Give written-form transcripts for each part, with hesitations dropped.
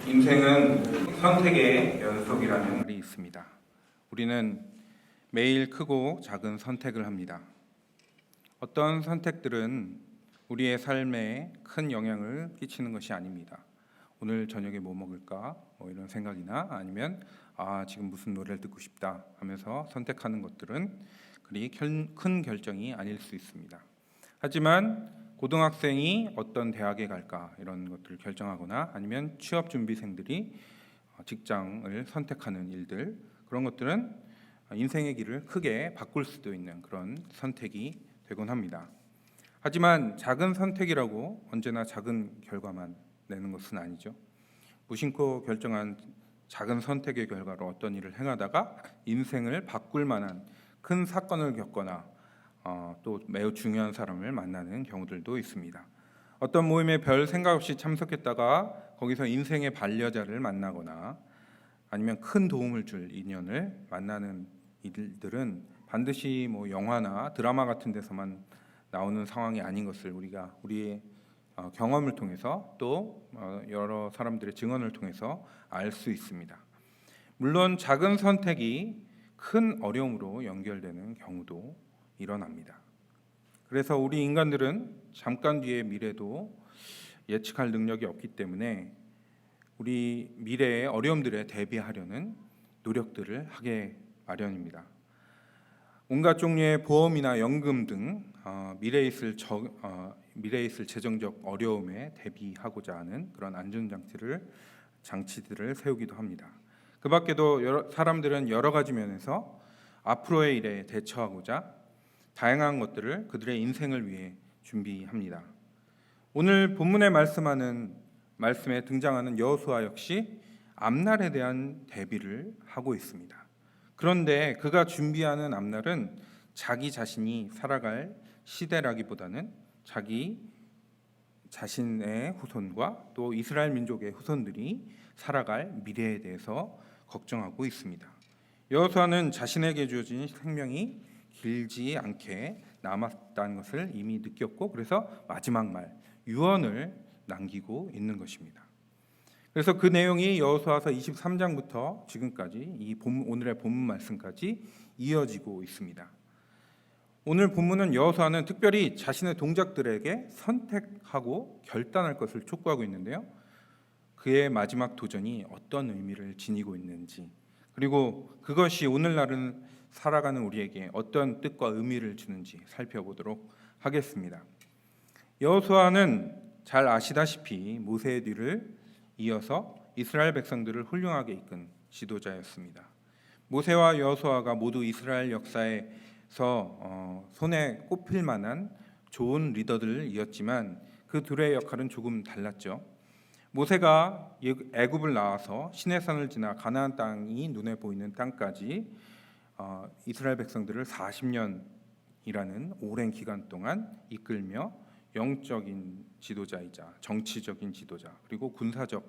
인생은 선택의 연속이라는 말이 있습니다. 우리는 매일 크고 작은 선택을 합니다. 어떤 선택들은 우리의 삶에 큰 영향을 끼치는 것이 아닙니다. 오늘 저녁에 뭐 먹을까? 이런 생각이나 아니면 지금 무슨 노래를 듣고 싶다 하면서 선택하는 것들은 그리 큰 결정이 아닐 수 있습니다. 하지만 고등학생이 어떤 대학에 갈까 이런 것들을 결정하거나 아니면 취업 준비생들이 직장을 선택하는 일들, 그런 것들은 인생의 길을 크게 바꿀 수도 있는 그런 선택이 되곤 합니다. 하지만 작은 선택이라고 언제나 작은 결과만 내는 것은 아니죠. 무심코 결정한 작은 선택의 결과로 어떤 일을 행하다가 인생을 바꿀 만한 큰 사건을 겪거나 또 매우 중요한 사람을 만나는 경우들도 있습니다. 어떤 모임에 별 생각 없이 참석했다가 거기서 인생의 반려자를 만나거나 아니면 큰 도움을 줄 인연을 만나는 일들은 반드시 영화나 드라마 같은 데서만 나오는 상황이 아닌 것을 우리가 우리의 경험을 통해서 또 여러 사람들의 증언을 통해서 알 수 있습니다. 물론 작은 선택이 큰 어려움으로 연결되는 경우도 일어납니다. 그래서 우리 인간들은 잠깐 뒤의 미래도 예측할 능력이 없기 때문에 우리 미래의 어려움들에 대비하려는 노력들을 하게 마련입니다. 온갖 종류의 보험이나 연금 등 미래에 있을 재정적 어려움에 대비하고자 하는 그런 장치들을 세우기도 합니다. 그 밖에도 사람들은 여러 가지 면에서 앞으로의 일에 대처하고자 다양한 것들을 그들의 인생을 위해 준비합니다. 오늘 본문에 말씀에 등장하는 여호수아 역시 앞날에 대한 대비를 하고 있습니다. 그런데 그가 준비하는 앞날은 자기 자신이 살아갈 시대라기보다는 자기 자신의 후손과 또 이스라엘 민족의 후손들이 살아갈 미래에 대해서 걱정하고 있습니다. 여호수아는 자신에게 주어진 생명이 길지 않게 남았다는 것을 이미 느꼈고 그래서 마지막 말 유언을 남기고 있는 것입니다. 그래서 그 내용이 여호수아서 23장부터 지금까지 오늘의 본문 말씀까지 이어지고 있습니다. 오늘 본문은 여호수아는 특별히 자신의 동작들에게 선택하고 결단할 것을 촉구하고 있는데요. 그의 마지막 도전이 어떤 의미를 지니고 있는지, 그리고 그것이 오늘날은 살아가는 우리에게 어떤 뜻과 의미를 주는지 살펴보도록 하겠습니다. 여호수아는 잘 아시다시피 모세의 뒤를 이어서 이스라엘 백성들을 훌륭하게 이끈 지도자였습니다. 모세와 여호수아가 모두 이스라엘 역사에서 손에 꼽힐 만한 좋은 리더들이었지만 그 둘의 역할은 조금 달랐죠. 모세가 애굽을 나와서 시내산을 지나 가나안 땅이 눈에 보이는 땅까지 이스라엘 백성들을 40년이라는 오랜 기간 동안 이끌며 영적인 지도자이자 정치적인 지도자 그리고 군사적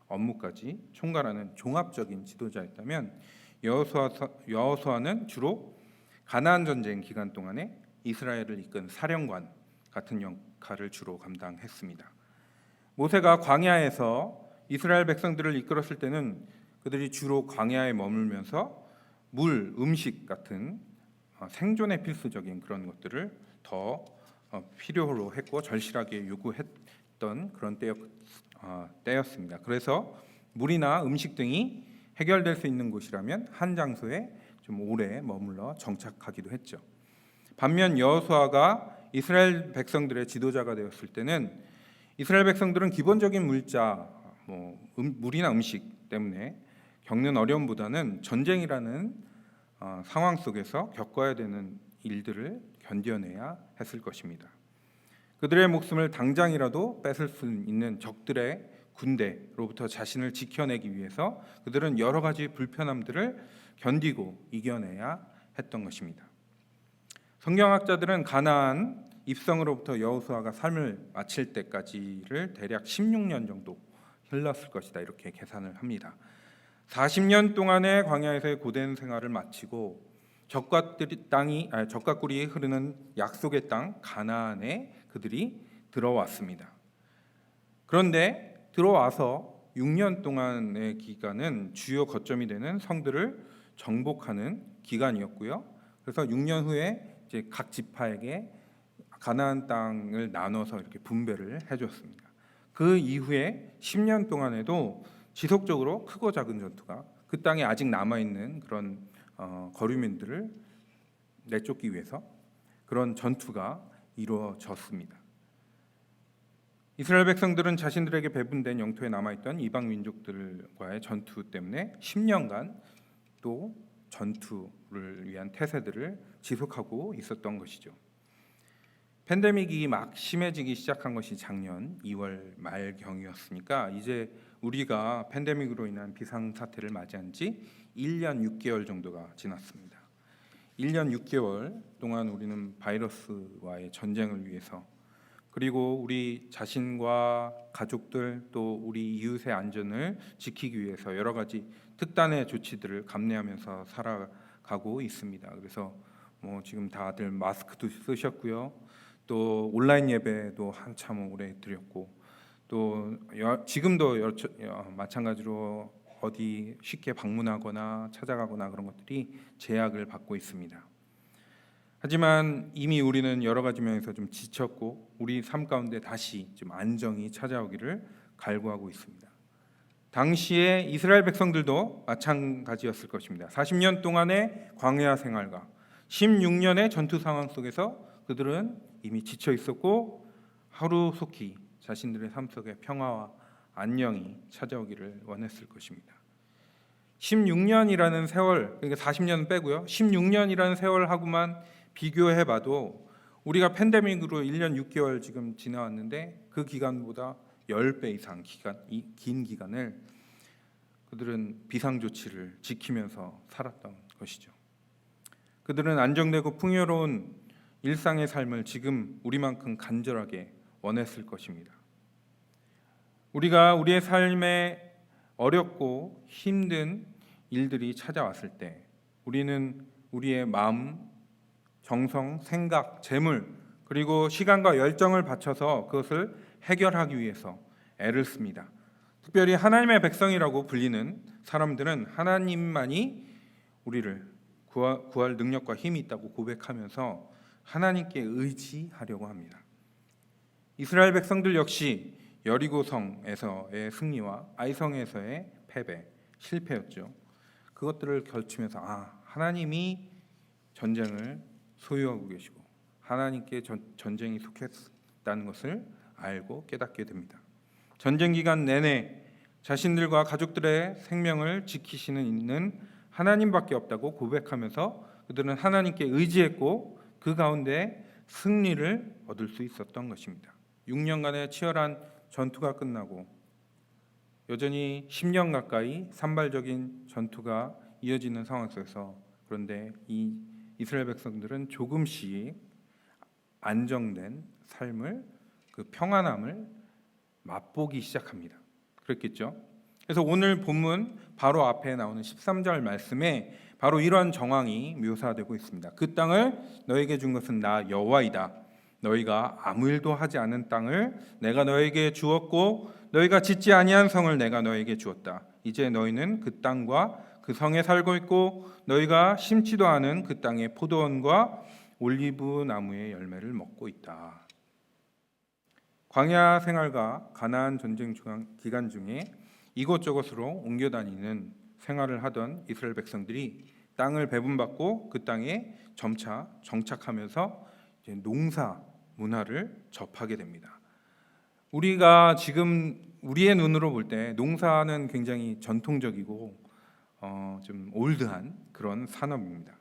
업무까지 총괄하는 종합적인 지도자였다면 여호수아는 주로 가나안 전쟁 기간 동안에 이스라엘을 이끈 사령관 같은 역할을 주로 감당했습니다. 모세가 광야에서 이스라엘 백성들을 이끌었을 때는 그들이 주로 광야에 머물면서 물, 음식 같은 생존에 필수적인 그런 것들을 더 필요로 했고 절실하게 요구했던 그런 때였습니다. 그래서 물이나 음식 등이 해결될 수 있는 곳이라면 한 장소에 좀 오래 머물러 정착하기도 했죠. 반면 여호수아가 이스라엘 백성들의 지도자가 되었을 때는 이스라엘 백성들은 기본적인 물이나 음식 때문에 겪는 어려움보다는 전쟁이라는 상황 속에서 겪어야 되는 일들을 견뎌내야 했을 것입니다. 그들의 목숨을 당장이라도 뺏을 수 있는 적들의 군대로부터 자신을 지켜내기 위해서 그들은 여러 가지 불편함들을 견디고 이겨내야 했던 것입니다. 성경학자들은 가나안 입성으로부터 여호수아가 삶을 마칠 때까지를 대략 16년 정도 흘렀을 것이다 이렇게 계산을 합니다. 40년 동안의 광야에서의 고된 생활을 마치고 적과 꿀이 흐르는 약속의 땅 가나안에 그들이 들어왔습니다. 그런데 들어와서 6년 동안의 기간은 주요 거점이 되는 성들을 정복하는 기간이었고요. 그래서 6년 후에 이제 각 지파에게 가나안 땅을 나눠서 이렇게 분배를 해줬습니다. 그 이후에 10년 동안에도 지속적으로 크고 작은 전투가 그 땅에 아직 남아 있는 그런 거류민들을 내쫓기 위해서 그런 전투가 이루어졌습니다. 이스라엘 백성들은 자신들에게 배분된 영토에 남아있던 이방 민족들과의 전투 때문에 10년간 또 전투를 위한 태세들을 지속하고 있었던 것이죠. 팬데믹이 막 심해지기 시작한 것이 작년 2월 말경이었으니까 이제 우리가 팬데믹으로 인한 비상사태를 맞이한 지 1년 6개월 정도가 지났습니다. 1년 6개월 동안 우리는 바이러스와의 전쟁을 위해서 그리고 우리 자신과 가족들 또 우리 이웃의 안전을 지키기 위해서 여러 가지 특단의 조치들을 감내하면서 살아가고 있습니다. 그래서 지금 다들 마스크도 쓰셨고요. 또 온라인 예배도 한참 오래 드렸고 또 지금도 마찬가지로 어디 쉽게 방문하거나 찾아가거나 그런 것들이 제약을 받고 있습니다. 하지만 이미 우리는 여러 가지 면에서 좀 지쳤고 우리 삶 가운데 다시 좀 안정이 찾아오기를 갈구하고 있습니다. 당시에 이스라엘 백성들도 마찬가지였을 것입니다. 40년 동안의 광야 생활과 16년의 전투 상황 속에서 그들은 이미 지쳐 있었고 하루속히 자신들의 삶 속에 평화와 안녕이 찾아오기를 원했을 것입니다. 16년이라는 세월, 그러니까 40년 빼고요. 16년이라는 세월하고만 비교해봐도 우리가 팬데믹으로 1년 6개월 지금 지나왔는데 그 기간보다 10배 이상 긴 기간을 그들은 비상조치를 지키면서 살았던 것이죠. 그들은 안정되고 풍요로운 일상의 삶을 지금 우리만큼 간절하게 원했을 것입니다. 우리가 우리의 삶에 어렵고 힘든 일들이 찾아왔을 때 우리는 우리의 마음, 정성, 생각, 재물 그리고 시간과 열정을 바쳐서 그것을 해결하기 위해서 애를 씁니다. 특별히 하나님의 백성이라고 불리는 사람들은 하나님만이 우리를 구할 능력과 힘이 있다고 고백하면서 하나님께 의지하려고 합니다. 이스라엘 백성들 역시 여리고성에서의 승리와 아이성에서의 패배, 실패였죠. 그것들을 결치면서 하나님이 전쟁을 소유하고 계시고 하나님께 전쟁이 속했다는 것을 알고 깨닫게 됩니다. 전쟁 기간 내내 자신들과 가족들의 생명을 지키시는 있는 하나님밖에 없다고 고백하면서 그들은 하나님께 의지했고 그 가운데 승리를 얻을 수 있었던 것입니다. 6년간의 치열한 전투가 끝나고 여전히 10년 가까이 산발적인 전투가 이어지는 상황 속에서 그런데 이 이스라엘 백성들은 조금씩 안정된 삶을 그 평안함을 맛보기 시작합니다. 그랬겠죠? 그래서 오늘 본문 바로 앞에 나오는 13절 말씀에 바로 이러한 정황이 묘사되고 있습니다. 그 땅을 너에게 준 것은 나 여호와이다. 너희가 아무 일도 하지 않은 땅을 내가 너에게 주었고 너희가 짓지 아니한 성을 내가 너에게 주었다. 이제 너희는 그 땅과 그 성에 살고 있고 너희가 심지도 않은 그 땅의 포도원과 올리브 나무의 열매를 먹고 있다. 광야 생활과 가나안 전쟁 기간 중에 이곳저곳으로 옮겨 다니는 생활을 하던 이스라엘 백성들이 땅을 배분받고 그 땅에 점차 정착하면서 이제 농사 문화를 접하게 됩니다. 우리가 지금 우리의 눈으로 볼 때 농사는 굉장히 전통적이고 좀 올드한 그런 산업입니다.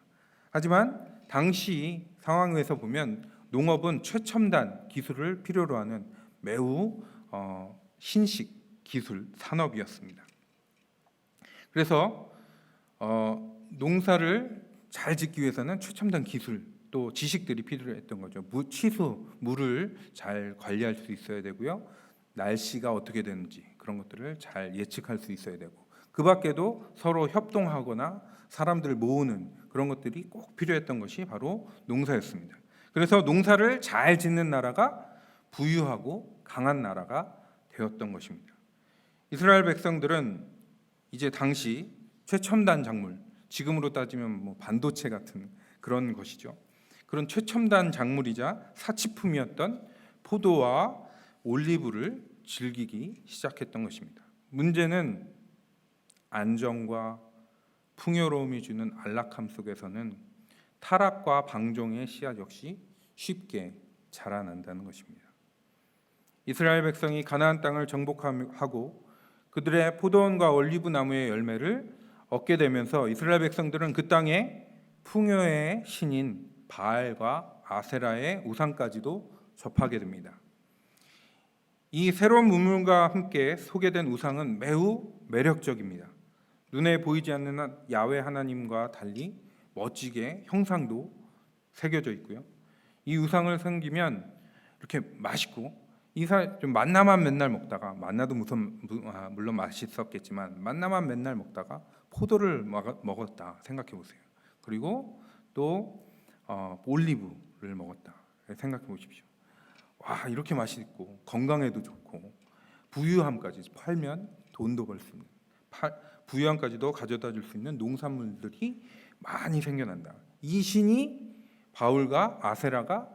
하지만 당시 상황에서 보면 농업은 최첨단 기술을 필요로 하는 매우 신식 기술 산업이었습니다. 그래서 농사를 잘 짓기 위해서는 최첨단 기술 또 지식들이 필요했던 거죠. 물을 잘 관리할 수 있어야 되고요. 날씨가 어떻게 되는지 그런 것들을 잘 예측할 수 있어야 되고 그 밖에도 서로 협동하거나 사람들을 모으는 그런 것들이 꼭 필요했던 것이 바로 농사였습니다. 그래서 농사를 잘 짓는 나라가 부유하고 강한 나라가 되었던 것입니다. 이스라엘 백성들은 이제 당시 최첨단 작물, 지금으로 따지면 뭐 반도체 같은 그런 것이죠. 그런 최첨단 작물이자 사치품이었던 포도와 올리브를 즐기기 시작했던 것입니다. 문제는 안정과 풍요로움이 주는 안락함 속에서는 타락과 방종의 씨앗 역시 쉽게 자라난다는 것입니다. 이스라엘 백성이 가나안 땅을 정복하고 그들의 포도원과 올리브 나무의 열매를 얻게 되면서 이스라엘 백성들은 그 땅에 풍요의 신인 바알과 아세라의 우상까지도 접하게 됩니다. 이 새로운 문물과 함께 소개된 우상은 매우 매력적입니다. 눈에 보이지 않는 야훼 하나님과 달리 멋지게 형상도 새겨져 있고요. 이 우상을 섬기면 이렇게 맛있고 좀 만나만 맨날 먹다가 만나도 물론 맛있었겠지만 만나만 맨날 먹다가 포도를 먹었다 생각해 보세요. 그리고 또 올리브를 먹었다 생각해 보십시오. 와, 이렇게 맛있고 건강에도 좋고 부유함까지 팔면 돈도 벌 수 있는 부유함까지도 가져다 줄 수 있는 농산물들이 많이 생겨난다. 이 신이 바울과 아세라가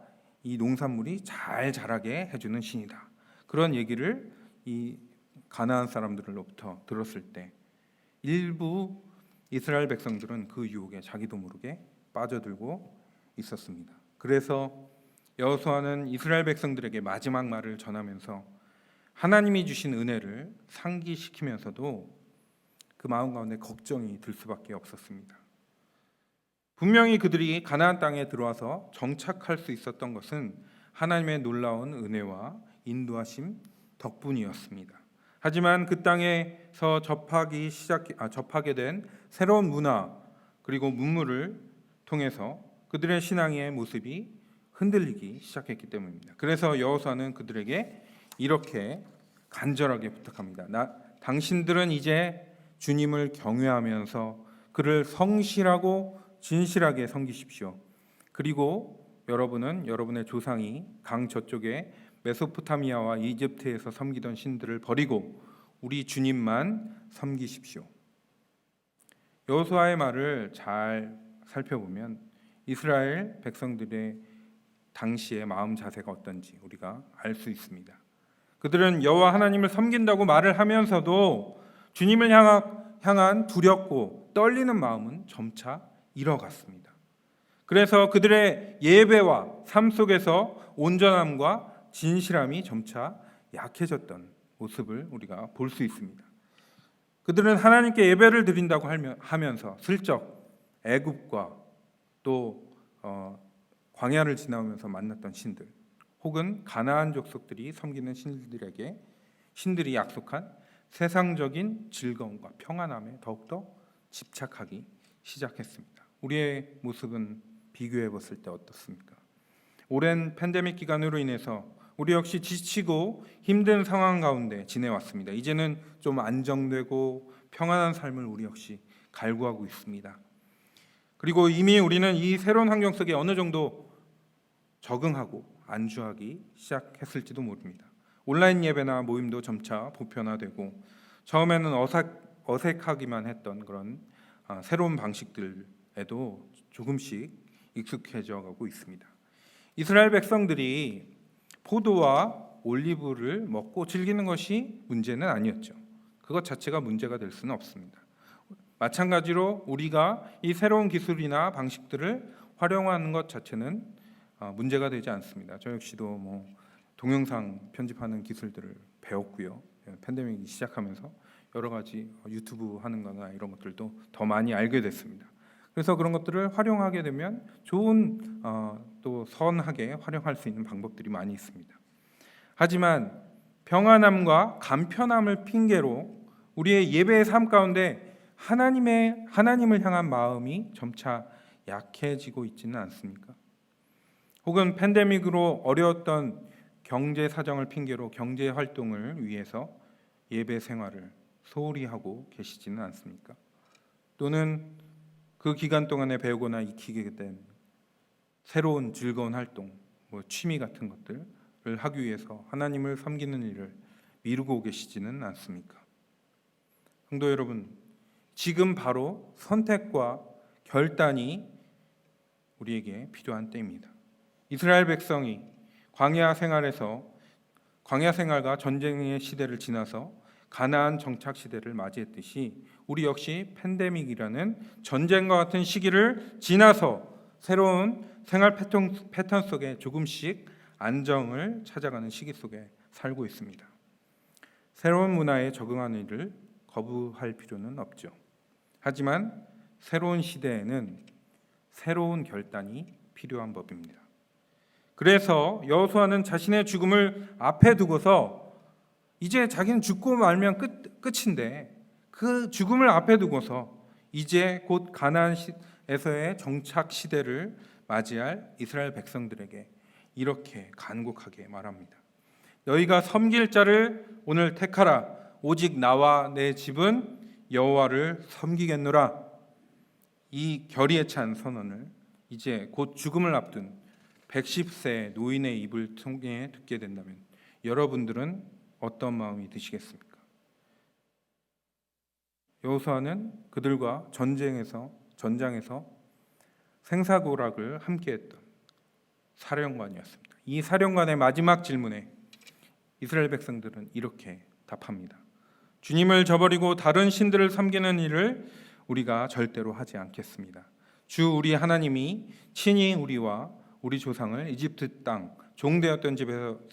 이 농산물이 잘 자라게 해주는 신이다. 그런 얘기를 이 가나안 사람들로부터 들었을 때 일부 이스라엘 백성들은 그 유혹에 자기도 모르게 빠져들고 있었습니다. 그래서 여호수아는 이스라엘 백성들에게 마지막 말을 전하면서 하나님이 주신 은혜를 상기시키면서도 그 마음 가운데 걱정이 들 수밖에 없었습니다. 분명히 그들이 가나안 땅에 들어와서 정착할 수 있었던 것은 하나님의 놀라운 은혜와 인도하심 덕분이었습니다. 하지만 그 땅에서 접하게 된 새로운 문화 그리고 문물을 통해서 그들의 신앙의 모습이 흔들리기 시작했기 때문입니다. 그래서 여호수아는 그들에게 이렇게 간절하게 부탁합니다. 당신들은 이제 주님을 경외하면서 그를 성실하고 진실하게 섬기십시오. 그리고 여러분은 여러분의 조상이 강 저쪽에 메소포타미아와 이집트에서 섬기던 신들을 버리고 우리 주님만 섬기십시오. 여호수아의 말을 잘 살펴보면 이스라엘 백성들의 당시의 마음 자세가 어떤지 우리가 알 수 있습니다. 그들은 여호와 하나님을 섬긴다고 말을 하면서도 주님을 향한 두렵고 떨리는 마음은 점차 잃어갔습니다. 그래서 그들의 예배와 삶 속에서 온전함과 진실함이 점차 약해졌던 모습을 우리가 볼 수 있습니다. 그들은 하나님께 예배를 드린다고 하면서 슬쩍 애굽과 또 광야를 지나오면서 만났던 신들 혹은 가나안 족속들이 섬기는 신들이 약속한 세상적인 즐거움과 평안함에 더욱더 집착하기 시작했습니다. 우리의 모습은 비교해 봤을 때 어떻습니까? 오랜 팬데믹 기간으로 인해서 우리 역시 지치고 힘든 상황 가운데 지내왔습니다. 이제는 좀 안정되고 평안한 삶을 우리 역시 갈구하고 있습니다. 그리고 이미 우리는 이 새로운 환경 속에 어느 정도 적응하고 안주하기 시작했을지도 모릅니다. 온라인 예배나 모임도 점차 보편화되고 처음에는 어색하기만 했던 그런 새로운 방식들에도 조금씩 익숙해져 가고 있습니다. 이스라엘 백성들이 포도와 올리브를 먹고 즐기는 것이 문제는 아니었죠. 그것 자체가 문제가 될 수는 없습니다. 마찬가지로 우리가 이 새로운 기술이나 방식들을 활용하는 것 자체는 문제가 되지 않습니다. 저 역시도 동영상 편집하는 기술들을 배웠고요. 팬데믹이 시작하면서 여러 가지 유튜브 하는 거나 이런 것들도 더 많이 알게 됐습니다. 그래서 그런 것들을 활용하게 되면 좋은 또 선하게 활용할 수 있는 방법들이 많이 있습니다. 하지만 평안함과 간편함을 핑계로 우리의 예배의 삶 가운데 하나님을 향한 마음이 점차 약해지고 있지는 않습니까? 혹은 팬데믹으로 어려웠던 경제 사정을 핑계로 경제 활동을 위해서 예배 생활을 소홀히 하고 계시지는 않습니까? 또는 그 기간 동안에 배우거나 익히게 된 새로운 즐거운 활동, 취미 같은 것들을 하기 위해서 하나님을 섬기는 일을 미루고 계시지는 않습니까? 성도 여러분, 지금 바로 선택과 결단이 우리에게 필요한 때입니다. 이스라엘 백성이 광야 생활과 전쟁의 시대를 지나서 가나안 정착 시대를 맞이했듯이 우리 역시 팬데믹이라는 전쟁과 같은 시기를 지나서 새로운 생활 패턴 속에 조금씩 안정을 찾아가는 시기 속에 살고 있습니다. 새로운 문화에 적응하는 일을 거부할 필요는 없죠. 하지만 새로운 시대에는 새로운 결단이 필요한 법입니다. 그래서 여호수아는 자신의 죽음을 앞에 두고서 이제 자기는 죽고 말면 끝인데 그 죽음을 앞에 두고서 이제 곧 가나안에서의 정착 시대를 맞이할 이스라엘 백성들에게 이렇게 간곡하게 말합니다. 너희가 섬길 자를 오늘 택하라. 오직 나와 내 집은 여호와를 섬기겠노라. 이 결의에 찬 선언을 이제 곧 죽음을 앞둔 110세 노인의 입을 통해 듣게 된다면 여러분들은 어떤 마음이 드시겠습니까? 여호수아는 그들과 전장에서 생사고락을 함께했던 사령관이었습니다. 이 사령관의 마지막 질문에 이스라엘 백성들은 이렇게 답합니다. 주님을 저버리고 다른 신들을 섬기는 일을 우리가 절대로 하지 않겠습니다. 주 우리 하나님이 친히 우리와 우리 조상을 이집트 땅 종되었던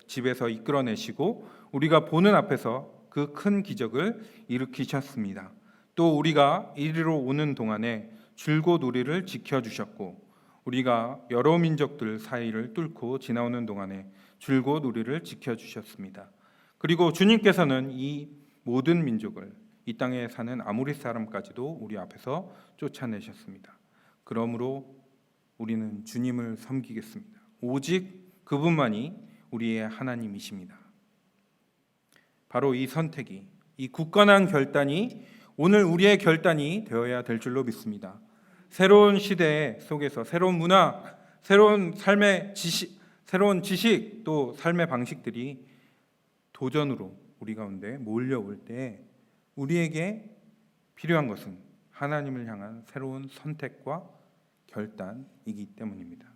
집에서 이끌어내시고 우리가 보는 앞에서 그 큰 기적을 일으키셨습니다. 또 우리가 이리로 오는 동안에 줄곧 우리를 지켜주셨고 우리가 여러 민족들 사이를 뚫고 지나오는 동안에 줄곧 우리를 지켜주셨습니다. 그리고 주님께서는 이 모든 민족을 이 땅에 사는 아모리 사람까지도 우리 앞에서 쫓아내셨습니다. 그러므로 우리는 주님을 섬기겠습니다. 오직 그분만이 우리의 하나님이십니다. 바로 이 선택이, 이 굳건한 결단이 오늘 우리의 결단이 되어야 될 줄로 믿습니다. 새로운 시대 속에서 새로운 문화, 새로운 지식, 또 삶의 방식들이 도전으로 우리 가운데 몰려올 때 우리에게 필요한 것은 하나님을 향한 새로운 선택과 결단이기 때문입니다.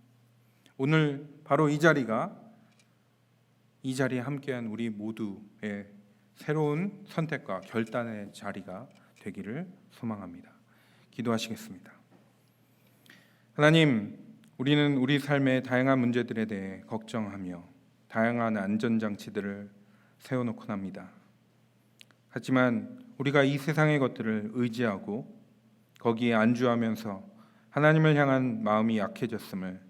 오늘 바로 이 자리에 함께한 우리 모두의 새로운 선택과 결단의 자리가 되기를 소망합니다. 기도하시겠습니다. 하나님, 우리는 우리 삶의 다양한 문제들에 대해 걱정하며 다양한 안전장치들을 세워놓곤 합니다. 하지만 우리가 이 세상의 것들을 의지하고 거기에 안주하면서 하나님을 향한 마음이 약해졌음을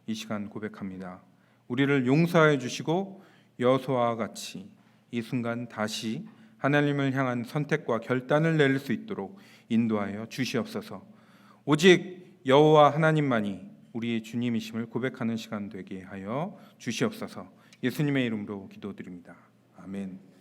이 시간 고백합니다. 우리를 용서해 주시고 여호수아와 같이 이 순간 다시 하나님을 향한 선택과 결단을 내릴 수 있도록 인도하여 주시옵소서. 오직 여호와 하나님만이 우리의 주님이심을 고백하는 시간 되게 하여 주시옵소서. 예수님의 이름으로 기도드립니다. 아멘.